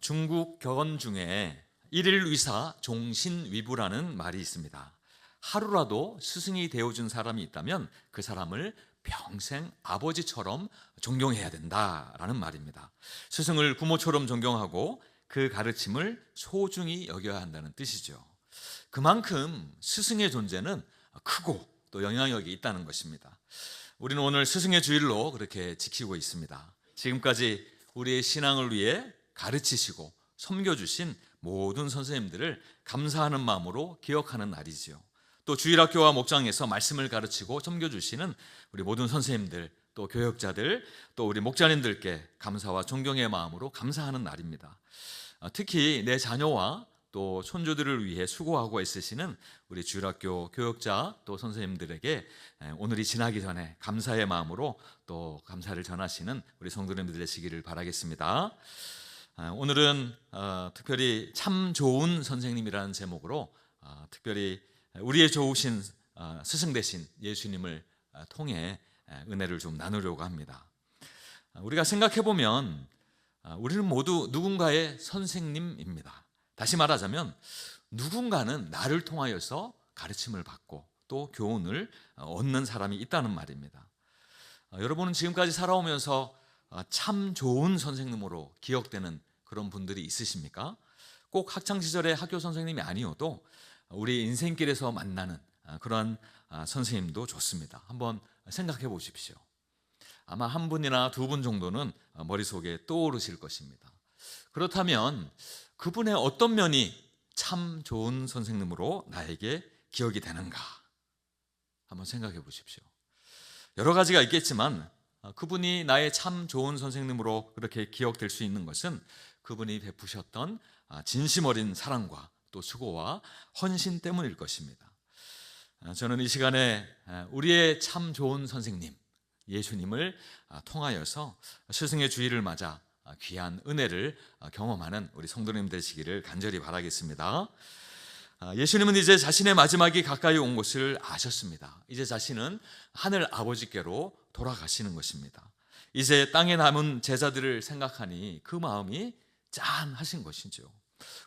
중국 격언 중에 일일위사 종신위부라는 말이 있습니다. 하루라도 스승이 되어준 사람이 있다면 그 사람을 평생 아버지처럼 존경해야 된다라는 말입니다. 스승을 부모처럼 존경하고 그 가르침을 소중히 여겨야 한다는 뜻이죠. 그만큼 스승의 존재는 크고 또 영향력이 있다는 것입니다. 우리는 오늘 스승의 주일로 그렇게 지키고 있습니다. 지금까지 우리의 신앙을 위해 가르치시고 섬겨주신 모든 선생님들을 감사하는 마음으로 기억하는 날이지요. 또 주일학교와 목장에서 말씀을 가르치고 섬겨주시는 우리 모든 선생님들, 또 교역자들, 또 우리 목자님들께 감사와 존경의 마음으로 감사하는 날입니다. 특히 내 자녀와 또 손주들을 위해 수고하고 애쓰시는 우리 주일학교 교역자 또 선생님들에게 오늘이 지나기 전에 감사의 마음으로 또 감사를 전하시는 우리 성도님들 되시기를 바라겠습니다. 오늘은 특별히 참 좋은 선생님이라는 제목으로 특별히 우리의 좋으신 스승 되신 예수님을 통해 은혜를 좀 나누려고 합니다. 우리가 생각해 보면 우리는 모두 누군가의 선생님입니다. 다시 말하자면 누군가는 나를 통하여서 가르침을 받고 또 교훈을 얻는 사람이 있다는 말입니다. 여러분은 지금까지 살아오면서 참 좋은 선생님으로 기억되는 그런 분들이 있으십니까? 꼭 학창시절의 학교 선생님이 아니어도 우리 인생길에서 만나는 그런 선생님도 좋습니다. 한번 생각해 보십시오. 아마 한 분이나 두 분 정도는 머릿속에 떠오르실 것입니다. 그렇다면 그분의 어떤 면이 참 좋은 선생님으로 나에게 기억이 되는가? 한번 생각해 보십시오. 여러 가지가 있겠지만 그분이 나의 참 좋은 선생님으로 그렇게 기억될 수 있는 것은 그분이 베푸셨던 진심 어린 사랑과 또 수고와 헌신 때문일 것입니다. 저는 이 시간에 우리의 참 좋은 선생님 예수님을 통하여서 스승의 주일을 맞아 귀한 은혜를 경험하는 우리 성도님 되시기를 간절히 바라겠습니다. 예수님은 이제 자신의 마지막이 가까이 온 것을 아셨습니다. 이제 자신은 하늘 아버지께로 돌아가시는 것입니다. 이제 땅에 남은 제자들을 생각하니 그 마음이 짠하신 것이죠.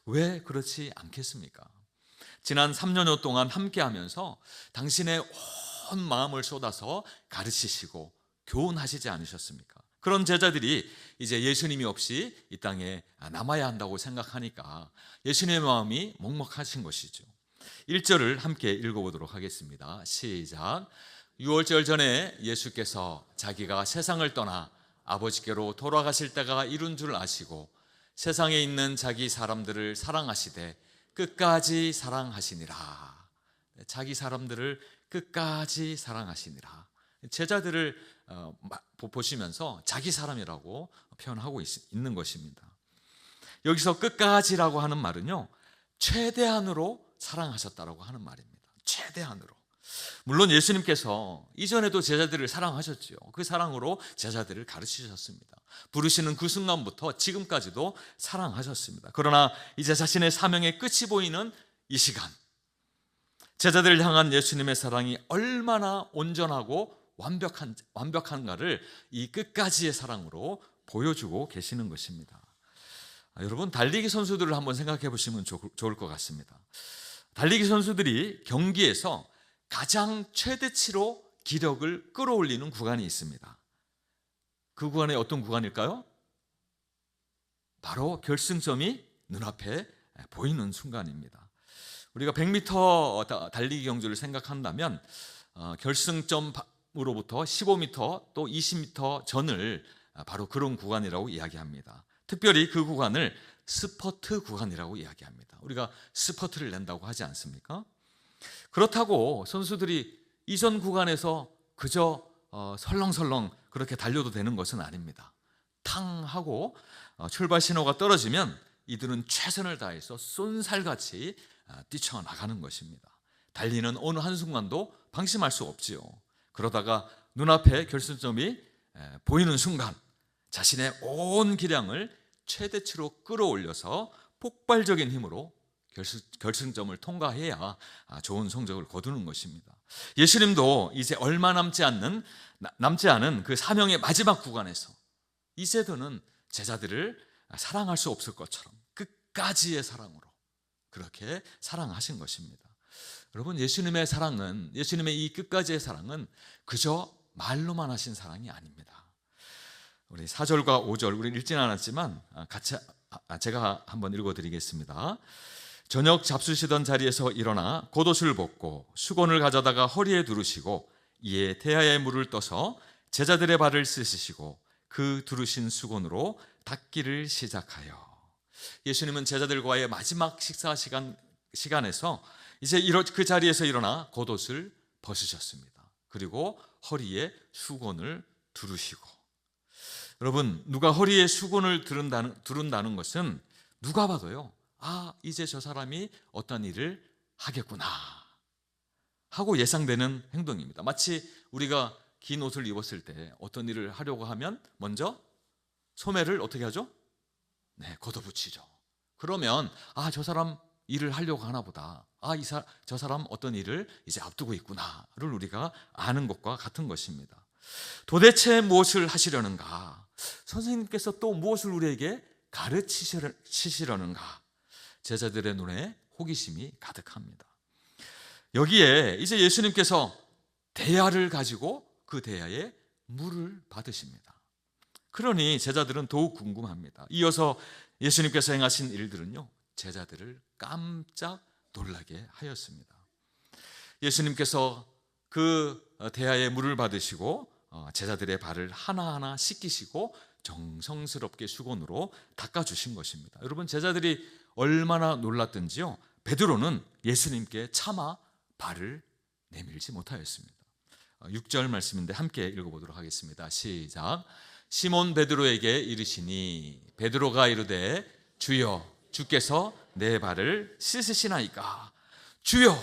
왜 그렇지 않겠습니까? 지난 3년여 동안 함께하면서 당신의 온 마음을 쏟아서 가르치시고 교훈하시지 않으셨습니까? 그런 제자들이 이제 예수님이 없이 이 땅에 남아야 한다고 생각하니까 예수님의 마음이 먹먹하신 것이죠. 1절을 함께 읽어보도록 하겠습니다. 시작. 유월절 전에 예수께서 자기가 세상을 떠나 아버지께로 돌아가실 때가 이룬 줄 아시고 세상에 있는 자기 사람들을 사랑하시되 끝까지 사랑하시니라. 자기 사람들을 끝까지 사랑하시니라. 제자들을 보시면서 자기 사람이라고 표현하고 있는 것입니다. 여기서 끝까지라고 하는 말은요, 최대한으로 사랑하셨다라고 하는 말입니다. 최대한으로. 물론 예수님께서 이전에도 제자들을 사랑하셨죠. 그 사랑으로 제자들을 가르치셨습니다. 부르시는 그 순간부터 지금까지도 사랑하셨습니다. 그러나 이제 자신의 사명의 끝이 보이는 이 시간, 제자들을 향한 예수님의 사랑이 얼마나 온전하고 완벽한가를 이 끝까지의 사랑으로 보여주고 계시는 것입니다. 여러분, 달리기 선수들을 한번 생각해 보시면 좋을 것 같습니다. 달리기 선수들이 경기에서 가장 최대치로 기력을 끌어올리는 구간이 있습니다. 그 구간이 어떤 구간일까요? 바로 결승점이 눈앞에 보이는 순간입니다. 우리가 100m 달리기 경주를 생각한다면 결승점으로부터 15m 또 20m 전을 바로 그런 구간이라고 이야기합니다. 특별히 그 구간을 스퍼트 구간이라고 이야기합니다. 우리가 스퍼트를 낸다고 하지 않습니까? 그렇다고 선수들이 이전 구간에서 그저 설렁설렁 그렇게 달려도 되는 것은 아닙니다. 탕 하고 출발 신호가 떨어지면 이들은 최선을 다해서 쏜살같이 뛰쳐나가는 것입니다. 달리는 어느 한순간도 방심할 수 없지요. 그러다가 눈앞에 결승점이 보이는 순간 자신의 온 기량을 최대치로 끌어올려서 폭발적인 힘으로 결승점을 통과해야 좋은 성적을 거두는 것입니다. 예수님도 이제 얼마 남지 않은 그 사명의 마지막 구간에서 이제도는 제자들을 사랑할 수 없을 것처럼 끝까지의 사랑으로 그렇게 사랑하신 것입니다. 여러분, 예수님의 사랑은, 예수님의 이 끝까지의 사랑은 그저 말로만 하신 사랑이 아닙니다. 우리 4절과 5절 우리 읽지는 않았지만 같이 제가 한번 읽어드리겠습니다. 저녁 잡수시던 자리에서 일어나 겉옷을 벗고 수건을 가져다가 허리에 두르시고 이에 태아의 물을 떠서 제자들의 발을 씻으시고 그 두르신 수건으로 닦기를 시작하여. 예수님은 제자들과의 마지막 식사 시간에서 이제 그 자리에서 일어나 겉옷을 벗으셨습니다. 그리고 허리에 수건을 두르시고. 여러분, 누가 허리에 수건을 두른다는 것은 누가 봐도요, 이제 저 사람이 어떤 일을 하겠구나 하고 예상되는 행동입니다. 마치 우리가 긴 옷을 입었을 때 어떤 일을 하려고 하면 먼저 소매를 어떻게 하죠? 네, 걷어붙이죠. 그러면 저 사람 일을 하려고 하나 보다. 저 사람 어떤 일을 이제 앞두고 있구나를 우리가 아는 것과 같은 것입니다. 도대체 무엇을 하시려는가? 선생님께서 또 무엇을 우리에게 가르치시려는가? 제자들의 눈에 호기심이 가득합니다. 여기에 이제 예수님께서 대야를 가지고 그 대야에 물을 받으십니다. 그러니 제자들은 더욱 궁금합니다. 이어서 예수님께서 행하신 일들은요, 제자들을 깜짝 놀라게 하였습니다. 예수님께서 그 대야에 물을 받으시고 제자들의 발을 하나하나 씻기시고 정성스럽게 수건으로 닦아주신 것입니다. 여러분, 제자들이 얼마나 놀랐던지요, 베드로는 예수님께 차마 발을 내밀지 못하였습니다. 6절 말씀인데 함께 읽어보도록 하겠습니다. 시작. 시몬 베드로에게 이르시니 베드로가 이르되 주여, 주께서 내 발을 씻으시나이까? 주여,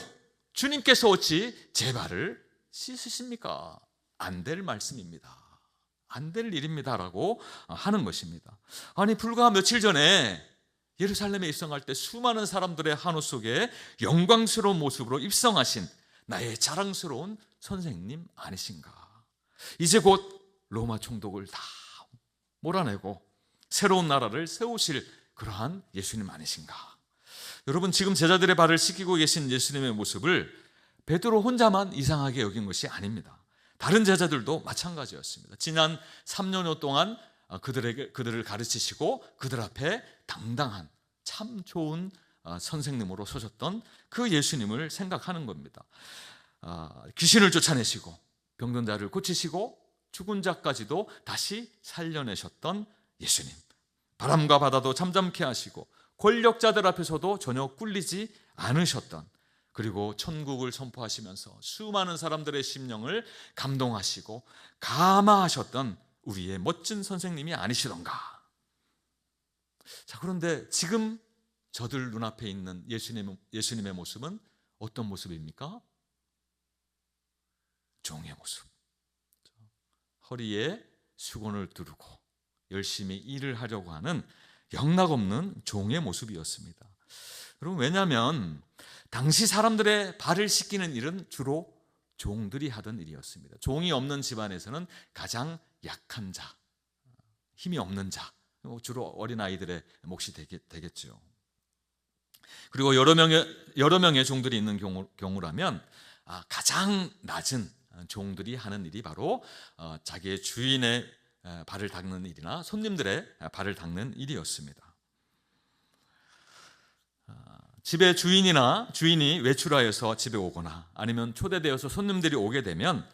주님께서 어찌 제 발을 씻으십니까? 안 될 말씀입니다. 안 될 일입니다라고 하는 것입니다. 아니, 불과 며칠 전에 예루살렘에 입성할 때 수많은 사람들의 한호 속에 영광스러운 모습으로 입성하신 나의 자랑스러운 선생님 아니신가? 이제 곧 로마 총독을 다 몰아내고 새로운 나라를 세우실 그러한 예수님 아니신가? 여러분, 지금 제자들의 발을 씻기고 계신 예수님의 모습을 베드로 혼자만 이상하게 여긴 것이 아닙니다. 다른 제자들도 마찬가지였습니다. 지난 3년여 동안 그들을 가르치시고 그들 앞에 당당한 참 좋은 선생님으로 서셨던 그 예수님을 생각하는 겁니다. 귀신을 쫓아내시고 병든 자를 고치시고 죽은 자까지도 다시 살려내셨던 예수님, 바람과 바다도 잠잠케 하시고 권력자들 앞에서도 전혀 꿀리지 않으셨던, 그리고 천국을 선포하시면서 수많은 사람들의 심령을 감동하시고 감화하셨던 우리의 멋진 선생님이 아니시던가? 자, 그런데 지금 저들 눈앞에 있는 예수님의 모습은 어떤 모습입니까? 종의 모습. 허리에 수건을 두르고 열심히 일을 하려고 하는 영락없는 종의 모습이었습니다. 여러분, 왜냐하면 당시 사람들의 발을 씻기는 일은 주로 종들이 하던 일이었습니다. 종이 없는 집안에서는 가장 약한 자, 힘이 없는 자, 주로 어린아이들의 몫이 되겠죠. 그리고 여러 명의 종들이 있는 경우라면 가장 낮은 종들이 하는 일이 바로 자기의 주인의 발을 닦는 일이나 손님들의 발을 닦는 일이었습니다. 집의 주인이 외출하여서 집에 오거나 아니면 초대되어서 손님들이 오게 되면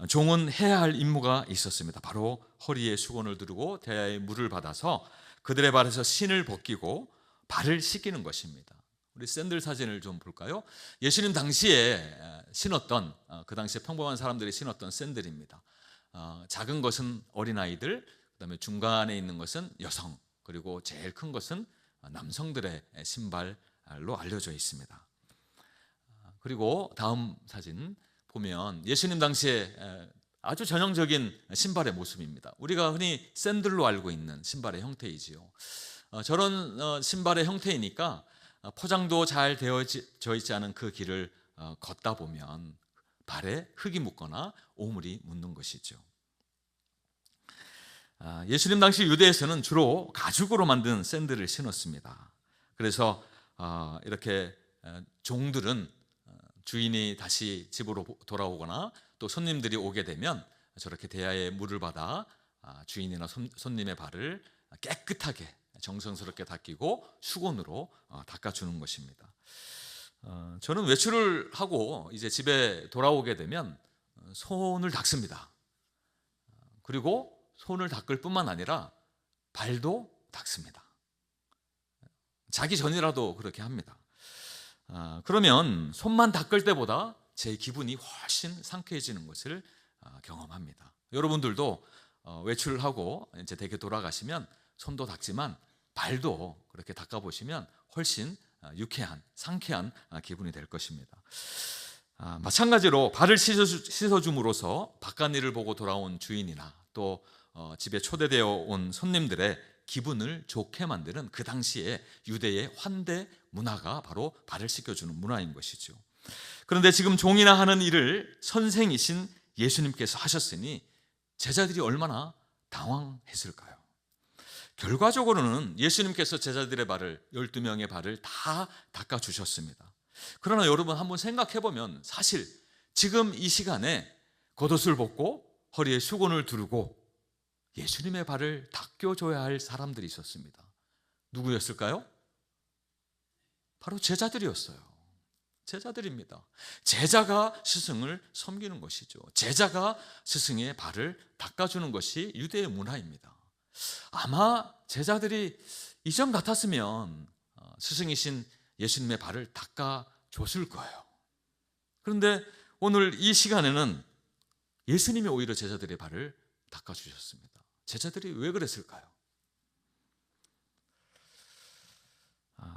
종은 해야 할 임무가 있었습니다. 바로 허리에 수건을 두르고 대야에 물을 받아서 그들의 발에서 신을 벗기고 발을 씻기는 것입니다. 우리 샌들 사진을 좀 볼까요? 예수님 당시에 신었던, 그 당시에 평범한 사람들이 신었던 샌들입니다. 작은 것은 어린아이들, 그다음에 중간에 있는 것은 여성, 그리고 제일 큰 것은 남성들의 신발로 알려져 있습니다. 그리고 다음 사진 보면 예수님 당시에 아주 전형적인 신발의 모습입니다. 우리가 흔히 샌들로 알고 있는 신발의 형태이지요. 저런 신발의 형태이니까 포장도 잘 되어져 있지 않은 그 길을 걷다 보면 발에 흙이 묻거나 오물이 묻는 것이죠. 예수님 당시 유대에서는 주로 가죽으로 만든 샌들을 신었습니다. 그래서 이렇게 종들은 주인이 다시 집으로 돌아오거나 또 손님들이 오게 되면 저렇게 대야에 물을 받아 주인이나 손님의 발을 깨끗하게 정성스럽게 닦이고 수건으로 닦아주는 것입니다. 저는 외출을 하고 이제 집에 돌아오게 되면 손을 닦습니다. 그리고 손을 닦을 뿐만 아니라 발도 닦습니다. 자기 전이라도 그렇게 합니다. 그러면 손만 닦을 때보다 제 기분이 훨씬 상쾌해지는 것을 경험합니다. 여러분들도 외출을 하고 이제 댁에 돌아가시면 손도 닦지만 발도 그렇게 닦아보시면 훨씬 유쾌한, 상쾌한 기분이 될 것입니다. 마찬가지로 발을 씻어줌으로써 바깥 일을 보고 돌아온 주인이나 또 집에 초대되어 온 손님들의 기분을 좋게 만드는 그 당시에 유대의 환대 문화가 바로 발을 씻겨주는 문화인 것이죠. 그런데 지금 종이나 하는 일을 선생이신 예수님께서 하셨으니 제자들이 얼마나 당황했을까요? 결과적으로는 예수님께서 제자들의 발을 12명의 발을 다 닦아주셨습니다. 그러나 여러분 한번 생각해보면 사실 지금 이 시간에 겉옷을 벗고 허리에 수건을 두르고 예수님의 발을 닦여줘야 할 사람들이 있었습니다. 누구였을까요? 바로 제자들이었어요. 제자들입니다. 제자가 스승을 섬기는 것이죠. 제자가 스승의 발을 닦아주는 것이 유대의 문화입니다. 아마 제자들이 이전 같았으면 스승이신 예수님의 발을 닦아줬을 거예요. 그런데 오늘 이 시간에는 예수님이 오히려 제자들의 발을 닦아주셨습니다. 제자들이 왜 그랬을까요?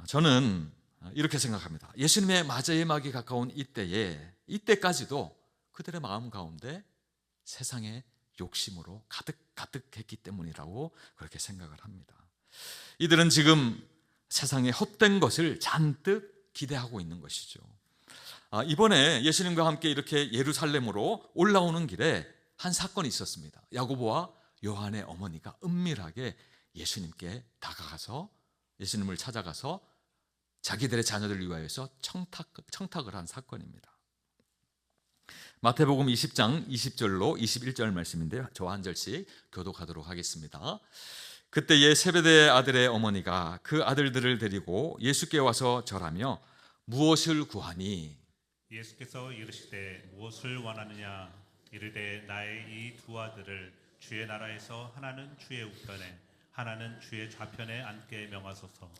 저는 이렇게 생각합니다. 예수님의 마지막이 가까운 이때까지도 그들의 마음 가운데 세상의 욕심으로 가득했기 때문이라고 그렇게 생각을 합니다. 이들은 지금 세상의 헛된 것을 잔뜩 기대하고 있는 것이죠. 이번에 예수님과 함께 이렇게 예루살렘으로 올라오는 길에 한 사건이 있었습니다. 야고보와 요한의 어머니가 은밀하게 예수님께 다가가서 예수님을 찾아가서 자기들의 자녀들을 위하여서 청탁을 한 사건입니다. 마태복음 20장 20절로 21절 말씀인데요. 저와 한 절씩 교독하도록 하겠습니다. 그때에 세베대의 아들의 어머니가 그 아들들을 데리고 예수께 와서 절하며 무엇을 구하니? 예수께서 이르시되 무엇을 원하느냐? 이르되 나의 이 두 아들을 주의 나라에서 하나는 주의 우편에 하나는 주의 좌편에 앉게 명하소서.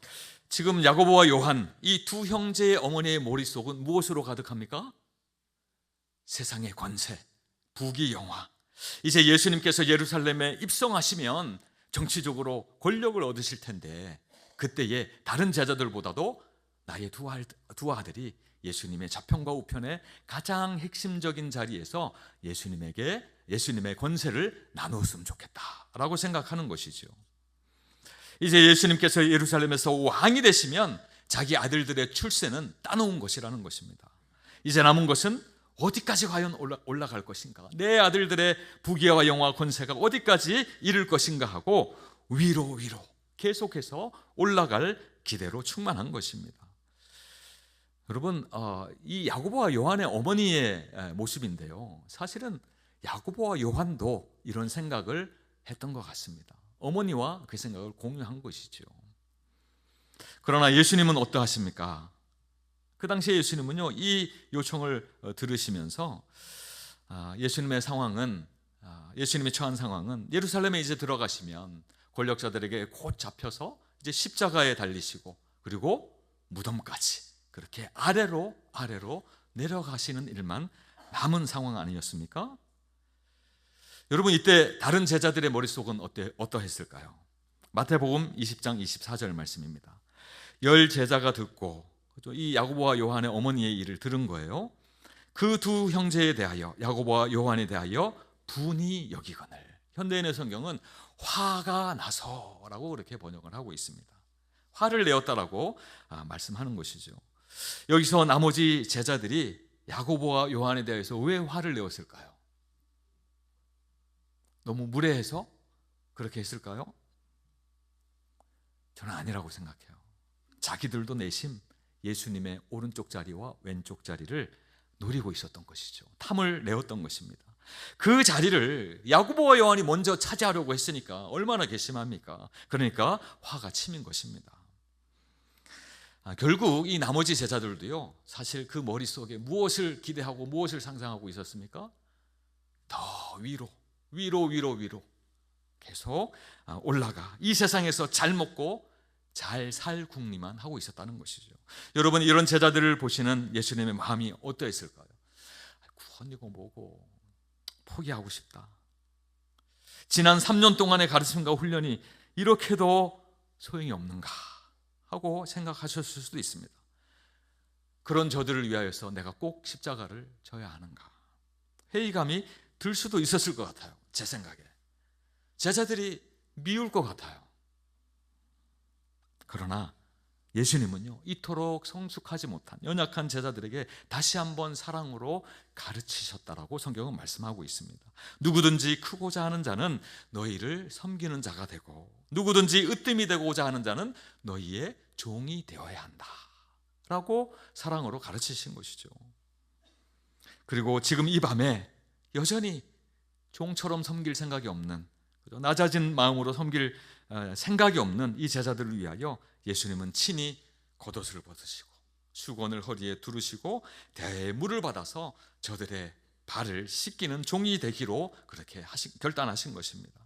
지금 야고보와 요한 이 두 형제의 어머니의 머릿속은 무엇으로 가득합니까? 세상의 권세, 부귀 영화. 이제 예수님께서 예루살렘에 입성하시면 정치적으로 권력을 얻으실 텐데 그때에 다른 제자들보다도 나의 두 아들이 예수님의 좌편과 우편의 가장 핵심적인 자리에서 예수님의 권세를 나누었으면 좋겠다라고 생각하는 것이죠. 이제 예수님께서 예루살렘에서 왕이 되시면 자기 아들들의 출세는 따놓은 것이라는 것입니다. 이제 남은 것은 어디까지 과연 올라갈 것인가? 내 아들들의 부귀와 영화 권세가 어디까지 이를 것인가 하고 위로 계속해서 올라갈 기대로 충만한 것입니다. 여러분, 이 야고보와 요한의 어머니의 모습인데요. 사실은 야고보와 요한도 이런 생각을 했던 것 같습니다. 어머니와 그 생각을 공유한 것이죠. 그러나 예수님은 어떠하십니까? 그 당시에 예수님은요, 이 요청을 들으시면서 예수님의 처한 상황은 예루살렘에 이제 들어가시면 권력자들에게 곧 잡혀서 이제 십자가에 달리시고 그리고 무덤까지 그렇게 아래로 내려가시는 일만 남은 상황 아니었습니까? 여러분, 이때 다른 제자들의 머릿속은 어떠했을까요? 마태복음 20장 24절 말씀입니다. 10 제자가 듣고 이 야고보와 요한의 어머니의 일을 들은 거예요. 그 두 형제에 대하여 야고보와 요한에 대하여 분이 여기거늘. 현대인의 성경은 화가 나서라고 그렇게 번역을 하고 있습니다. 화를 내었다라고 말씀하는 것이죠. 여기서 나머지 제자들이 야고보와 요한에 대해서 왜 화를 내었을까요? 너무 무례해서? 그렇게 했을까요? 저는 아니라고 생각해요. 자기들도 내심 예수님의 오른쪽 자리와 왼쪽 자리를 노리고 있었던 것이죠. 탐을 내었던 것입니다. 그 자리를 야고보와 요한이 먼저 차지하려고 했으니까 얼마나 괘씸합니까? 그러니까 화가 치민 것입니다. 결국 이 나머지 제자들도요, 사실 그 머릿속에 무엇을 기대하고 무엇을 상상하고 있었습니까? 더 위로 계속 올라가 이 세상에서 잘 먹고 잘 살 궁리만 하고 있었다는 것이죠. 여러분, 이런 제자들을 보시는 예수님의 마음이 어떠했을까요? 구원이고 뭐고 포기하고 싶다. 지난 3년 동안의 가르침과 훈련이 이렇게도 소용이 없는가 하고 생각하셨을 수도 있습니다. 그런 저들을 위하여서 내가 꼭 십자가를 져야 하는가, 회의감이 들 수도 있었을 것 같아요. 제 생각에 제자들이 미울 것 같아요. 그러나 예수님은요, 이토록 성숙하지 못한 연약한 제자들에게 다시 한번 사랑으로 가르치셨다라고 성경은 말씀하고 있습니다. 누구든지 크고자 하는 자는 너희를 섬기는 자가 되고, 누구든지 으뜸이 되고자 하는 자는 너희의 종이 되어야 한다 라고 사랑으로 가르치신 것이죠. 그리고 지금 이 밤에 여전히 종처럼 섬길 생각이 없는, 낮아진 마음으로 섬길 생각이 없는 이 제자들을 위하여 예수님은 친히 겉옷을 벗으시고 수건을 허리에 두르시고 대야의 물을 받아서 저들의 발을 씻기는 종이 되기로 그렇게 결단하신 것입니다.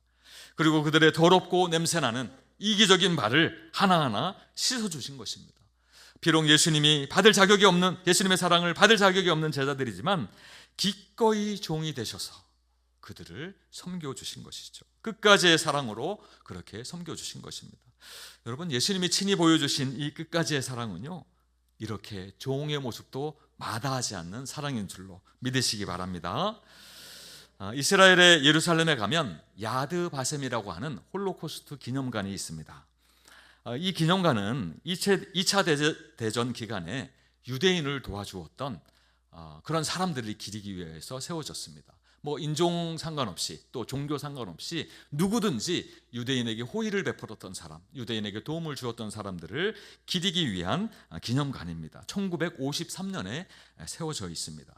그리고 그들의 더럽고 냄새나는 이기적인 발을 하나하나 씻어주신 것입니다. 비록 예수님의 사랑을 받을 자격이 없는 제자들이지만 기꺼이 종이 되셔서 그들을 섬겨주신 것이죠. 끝까지의 사랑으로 그렇게 섬겨주신 것입니다. 여러분, 예수님이 친히 보여주신 이 끝까지의 사랑은요, 이렇게 종의 모습도 마다하지 않는 사랑인 줄로 믿으시기 바랍니다. 이스라엘의 예루살렘에 가면 야드 바셈이라고 하는 홀로코스트 기념관이 있습니다. 이 기념관은 2차 대전 기간에 유대인을 도와주었던 그런 사람들을 기리기 위해서 세워졌습니다. 인종 상관없이 또 종교 상관없이 누구든지 유대인에게 호의를 베풀었던 사람, 유대인에게 도움을 주었던 사람들을 기리기 위한 기념관입니다. 1953년에 세워져 있습니다.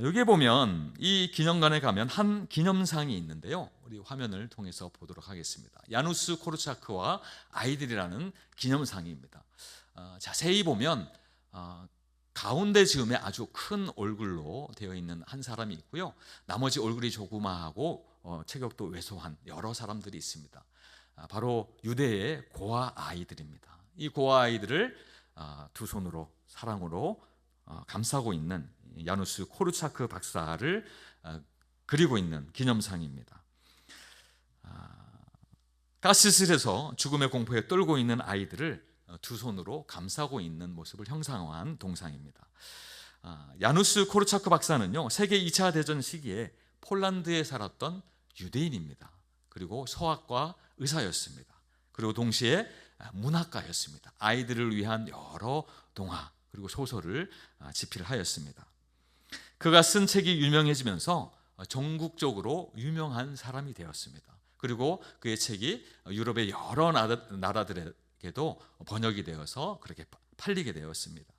여기에 보면 이 기념관에 가면 한 기념상이 있는데요, 우리 화면을 통해서 보도록 하겠습니다. 야누스 코르차크와 아이들이라는 기념상입니다. 자세히 보면 가운데 즈음에 아주 큰 얼굴로 되어 있는 한 사람이 있고요, 나머지 얼굴이 조그마하고 체격도 왜소한 여러 사람들이 있습니다. 바로 유대의 고아 아이들입니다. 이 고아 아이들을 두 손으로 사랑으로 감싸고 있는 야누스 코르차크 박사를 그리고 있는 기념상입니다. 가스실에서 죽음의 공포에 떨고 있는 아이들을 두 손으로 감싸고 있는 모습을 형상화한 동상입니다. 야누스 코르차크 박사는요, 세계 2차 대전 시기에 폴란드에 살았던 유대인입니다. 그리고 서학과 의사였습니다. 그리고 동시에 문학가였습니다. 아이들을 위한 여러 동화 그리고 소설을 집필하였습니다. 그가 쓴 책이 유명해지면서 전국적으로 유명한 사람이 되었습니다. 그리고 그의 책이 유럽의 여러 나라들에게도 번역이 되어서 그렇게 팔리게 되었습니다.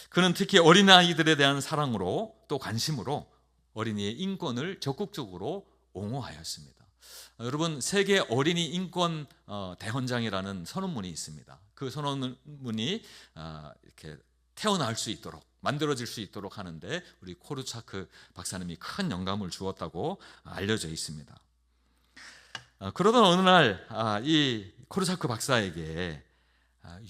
그는 특히 어린아이들에 대한 사랑으로 또 관심으로 어린이의 인권을 적극적으로 옹호하였습니다. 여러분, 세계 어린이 인권 대헌장이라는 선언문이 있습니다. 그 선언문이 이렇게 태어날 수 있도록 만들어질 수 있도록 하는데 우리 코르차크 박사님이 큰 영감을 주었다고 알려져 있습니다. 그러던 어느 날 이 코르차크 박사에게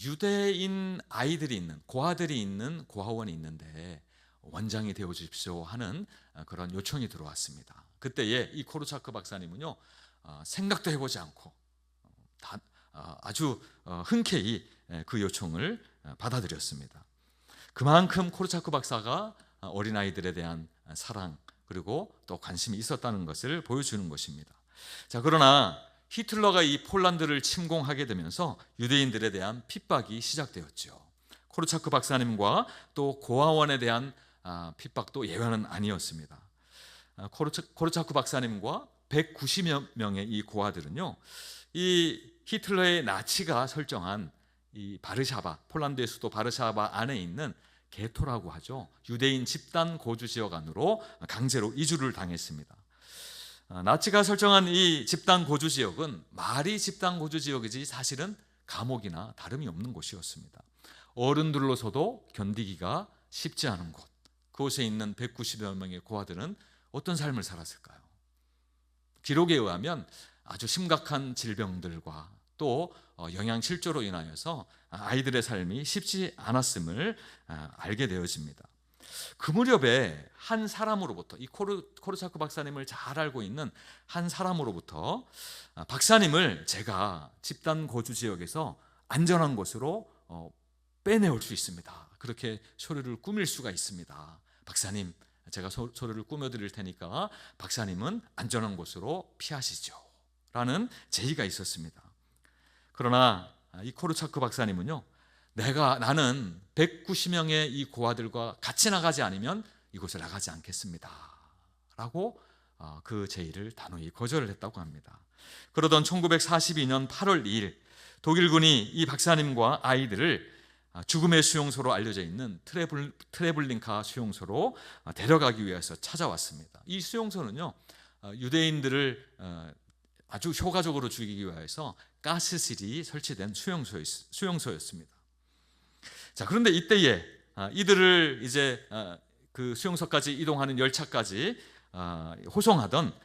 유대인 아이들이 있는, 고아들이 있는 고아원이 있는데 원장이 되어 주십시오 하는 그런 요청이 들어왔습니다. 그때에 이 코르차크 박사님은요, 생각도 해보지 않고 아주 흔쾌히 그 요청을 받아들였습니다. 그만큼 코르차크 박사가 어린아이들에 대한 사랑 그리고 또 관심이 있었다는 것을 보여주는 것입니다. 자, 그러나 히틀러가 이 폴란드를 침공하게 되면서 유대인들에 대한 핍박이 시작되었죠. 코르차크 박사님과 또 고아원에 대한 핍박도 예외는 아니었습니다. 코르차크 박사님과 190여 명의 이 고아들은요, 이 히틀러의 나치가 설정한 이 바르샤바, 폴란드의 수도 바르샤바 안에 있는 게토라고 하죠. 유대인 집단 거주 지역 안으로 강제로 이주를 당했습니다. 나치가 설정한 이 집단 거주 지역은 말이 집단 거주 지역이지 사실은 감옥이나 다름이 없는 곳이었습니다. 어른들로서도 견디기가 쉽지 않은 곳, 그곳에 있는 190여 명의 고아들은 어떤 삶을 살았을까요? 기록에 의하면 아주 심각한 질병들과 또 영양실조로 인하여서 아이들의 삶이 쉽지 않았음을 알게 되어집니다. 그 무렵에 한 사람으로부터, 이 코르차크 박사님을 잘 알고 있는 한 사람으로부터, 박사님을 제가 집단 거주 지역에서 안전한 곳으로 빼내올 수 있습니다, 그렇게 소리를 꾸밀 수가 있습니다. 박사님, 제가 소리를 꾸며드릴 테니까 박사님은 안전한 곳으로 피하시죠 라는 제의가 있었습니다. 그러나 이 코르차크 박사님은요, 나는 190명의 이 고아들과 같이 나가지 않으면 이곳을 나가지 않겠습니다 라고 그 제의를 단호히 거절을 했다고 합니다. 그러던 1942년 8월 2일 독일군이 이 박사님과 아이들을 죽음의 수용소로 알려져 있는 트레블링카 수용소로 데려가기 위해서 찾아왔습니다. 이 수용소는요, 유대인들을 아주 효과적으로 죽이기 위해서 가스실이 설치된 수용소였습니다. 자, 그런데 이때에 이들을 이제 그 수용소까지 이동하는 열차까지 호송하던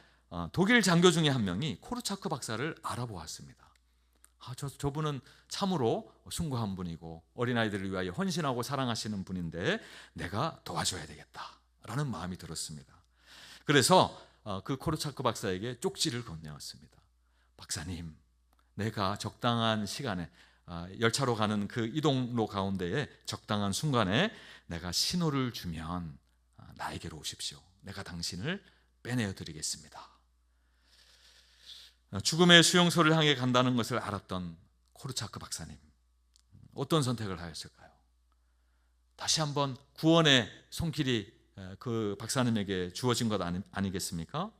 독일 장교 중에 한 명이 코르차크 박사를 알아보았습니다. 저분은 참으로 숭고한 분이고 어린아이들을 위하여 헌신하고 사랑하시는 분인데 내가 도와줘야 되겠다라는 마음이 들었습니다. 그래서 그 코르차크 박사에게 쪽지를 건네왔습니다. 박사님, 내가 적당한 시간에 열차로 가는 그 이동로 가운데에 적당한 순간에 내가 신호를 주면 나에게로 오십시오. 내가 당신을 빼내어 드리겠습니다. 죽음의 수용소를 향해 간다는 것을 알았던 코르차크 박사님, 어떤 선택을 하였을까요? 다시 한번 구원의 손길이 그 박사님에게 주어진 것 아니겠습니까?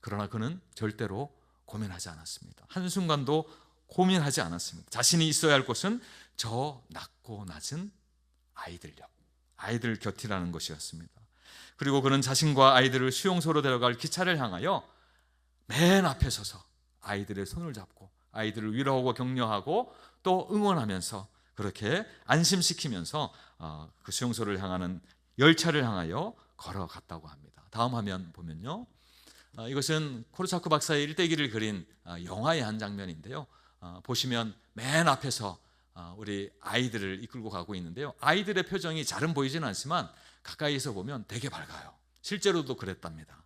그러나 그는 절대로 고민하지 않았습니다. 한순간도 고민하지 않았습니다. 자신이 있어야 할 곳은 저 낮고 낮은 아이들 곁이라는 것이었습니다. 그리고 그는 자신과 아이들을 수용소로 데려갈 기차를 향하여 맨 앞에 서서 아이들의 손을 잡고 아이들을 위로하고 격려하고 또 응원하면서 그렇게 안심시키면서 그 수용소를 향하는 열차를 향하여 걸어갔다고 합니다. 다음 화면 보면요, 이것은 코르차크 박사의 일대기를 그린 영화의 한 장면인데요, 보시면 맨 앞에서 우리 아이들을 이끌고 가고 있는데요, 아이들의 표정이 잘은 보이지는 않지만 가까이서 보면 되게 밝아요. 실제로도 그랬답니다.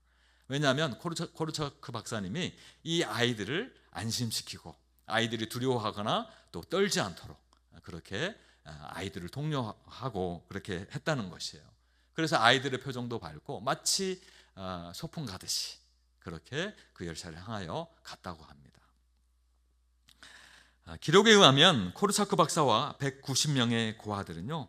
왜냐하면 코르차크 박사님이 이 아이들을 안심시키고 아이들이 두려워하거나 또 떨지 않도록 그렇게 아이들을 독려하고 그렇게 했다는 것이에요. 그래서 아이들의 표정도 밝고 마치 소풍 가듯이 그렇게 그 열차를 향하여 갔다고 합니다. 기록에 의하면 코르차크 박사와 190명의 고아들은요,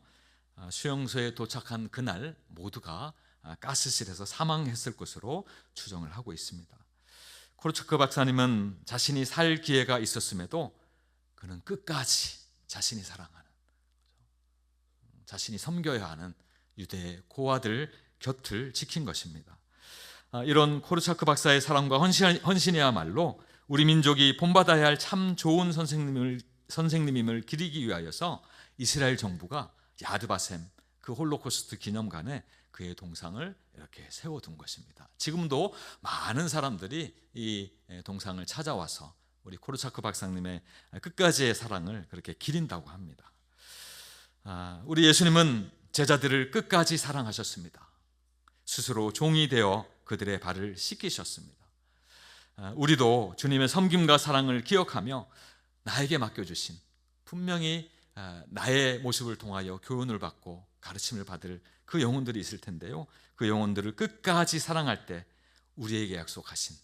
수용소에 도착한 그날 모두가 가스실에서 사망했을 것으로 추정을 하고 있습니다. 코르차크 박사님은 자신이 살 기회가 있었음에도 그는 끝까지 자신이 사랑하는, 자신이 섬겨야 하는 유대의 고아들 곁을 지킨 것입니다. 이런 코르차크 박사의 사랑과 헌신이야말로 우리 민족이 본받아야 할 참 좋은 선생님임을 기리기 위하여서 이스라엘 정부가 야드바셈 그 홀로코스트 기념관에 그의 동상을 이렇게 세워둔 것입니다. 지금도 많은 사람들이 이 동상을 찾아와서 우리 코르차크 박사님의 끝까지의 사랑을 그렇게 기린다고 합니다. 우리 예수님은 제자들을 끝까지 사랑하셨습니다. 스스로 종이 되어 그들의 발을 씻기셨습니다. 우리도 주님의 섬김과 사랑을 기억하며 나에게 맡겨주신, 분명히 나의 모습을 통하여 교훈을 받고 가르침을 받을 그 영혼들이 있을 텐데요, 그 영혼들을 끝까지 사랑할 때 우리에게 약속하신,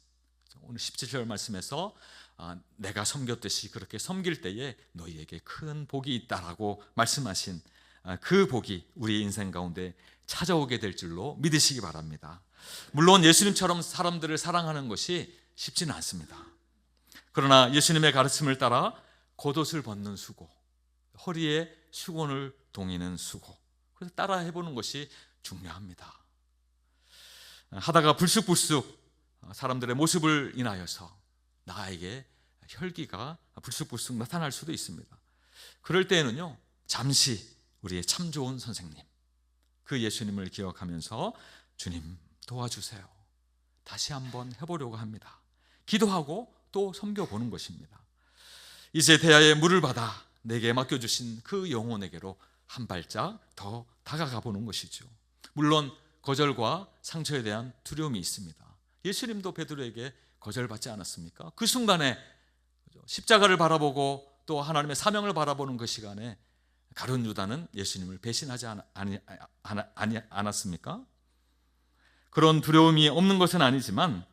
오늘 17절 말씀에서 내가 섬겼듯이 그렇게 섬길 때에 너희에게 큰 복이 있다라고 말씀하신 그 복이 우리 인생 가운데 찾아오게 될 줄로 믿으시기 바랍니다. 물론 예수님처럼 사람들을 사랑하는 것이 쉽지는 않습니다. 그러나 예수님의 가르침을 따라 겉옷을 벗는 수고, 허리에 수건을 동이는 수고, 그래서 따라 해보는 것이 중요합니다. 하다가 불쑥불쑥 사람들의 모습을 인하여서 나에게 혈기가 불쑥불쑥 나타날 수도 있습니다. 그럴 때에는요, 잠시 우리의 참 좋은 선생님, 그 예수님을 기억하면서 주님 도와주세요, 다시 한번 해보려고 합니다. 기도하고 또 섬겨보는 것입니다. 이제 대야의 물을 받아 내게 맡겨주신 그 영혼에게로 한 발짝 더 다가가 보는 것이죠. 물론 거절과 상처에 대한 두려움이 있습니다. 예수님도 베드로에게 거절받지 않았습니까? 그 순간에 십자가를 바라보고 또 하나님의 사명을 바라보는 그 시간에 가룟 유다는 예수님을 배신하지 않았습니까? 그런 두려움이 없는 것은 아니지만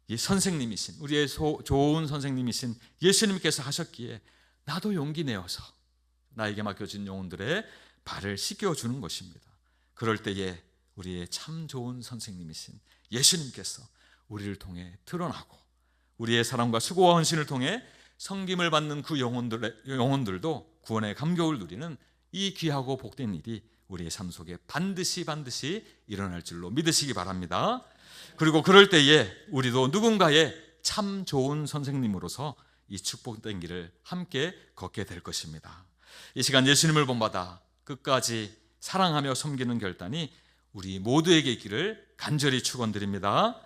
이 선생님이신, 우리의 좋은 선생님이신 예수님께서 하셨기에 나도 용기 내어서 나에게 맡겨진 영혼들의 발을 씻겨주는 것입니다. 그럴 때에 우리의 참 좋은 선생님이신 예수님께서 우리를 통해 드러나고, 우리의 사랑과 수고와 헌신을 통해 섬김을 받는 그 영혼들도 구원의 감격을 누리는 이 귀하고 복된 일이 우리의 삶 속에 반드시 일어날 줄로 믿으시기 바랍니다. 그리고 그럴 때에 우리도 누군가의 참 좋은 선생님으로서 이 축복된 길을 함께 걷게 될 것입니다. 이 시간 예수님을 본받아 끝까지 사랑하며 섬기는 결단이 우리 모두에게 있기를 간절히 축원드립니다.